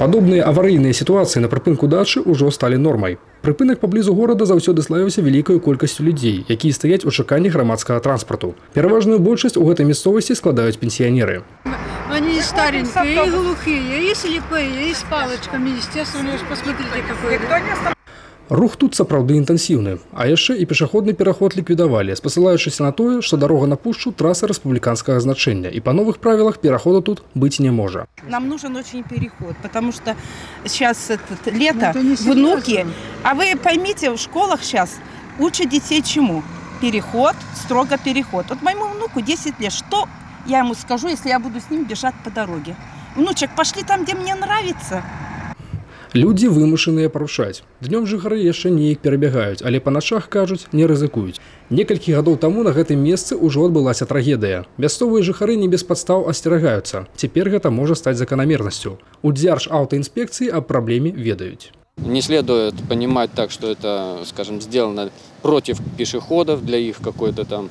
Падобныя аварыйныя сітуацыі на прыпынку дачы ўжо сталі нормай. Прыпынак паблізу горада заўсёды славіўся вялікаю колькасцю людзей, якія стаяць у чаканні грамадскага транспарту. Пераважную большасць у гэтай мясцовасці складаюць пенсіянеры. Они и старенькие, и глухие, и слепые, и с палочками, естественно, посмотрите, какой. Рух тут сапраўды інтэнсіўны, а яшчэ і пешаходны пераход ліквідавалі, спасылаючыся на тое, што дарога на пушчу траса рэспубліканскага значэння, і па новых правілах перахода тут быць не можа. Нам нужен очень переход, потому что сейчас лето, внуки, а вы поймите, в школах сейчас учат детей чему? Переход, строго переход. Вот моему внуку 10 лет, что я ему скажу, если я буду с ним бежать по дороге? Внучек, пошли там, где мне нравится. Людзі вымушаныя парушаць. Днём жыхары яшчэ неяк перабягаюць, але па начах, кажуць, не рызыкуюць. Некалькі гадоў таму на гэтым месцы ўжо адбылася трагедыя. Мясцовыя жыхары не без падстаў асцерагаюцца. Цяпер гэта можа стаць заканамернасцю. У Дзяржаўтаінспекцыі аб праблеме ведаюць. Не следует понимать так, что это, скажем, сделано против пешеходов, для их какой-то там,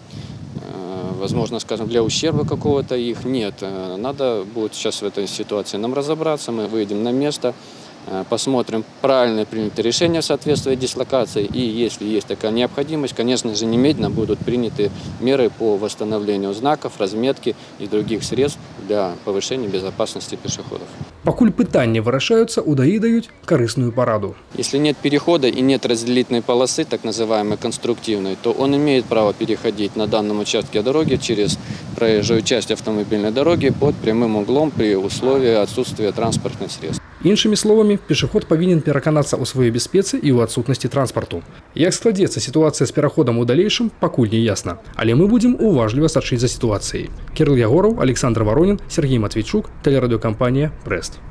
возможно, скажем, для ущерба какого-то их. Нет, надо будет сейчас в этой ситуации нам разобраться, мы выйдем на место, посмотрим, правильно принято решение в соответствии с дислокацией, и если есть такая необходимость, конечно же, немедленно будут приняты меры по восстановлению знаков, разметки и других средств для повышения безопасности пешеходов. Пакуль пытанні вырашаюцца, у ДАІ даюць карысную параду. Если нет перехода и нет разделительной полосы, так называемой конструктивной, то он имеет право переходить на данном участке дороги через проезжую часть автомобильной дороги под прямым углом при условии отсутствия транспортных средств. Іншымі словамі, пешаход павінен пераканацца ў сваёй бяспецы і ў адсутнасці транспарту. Як складзецца сітуацыя з пераходам у далейшым, пакуль не ясна. Але мы будзем уважліва сачыць за сітуацыяй. Кірыл Ягораў, Александр Воронін, Сергей Матвейчук, тэлерадыёкампанія «Брэст».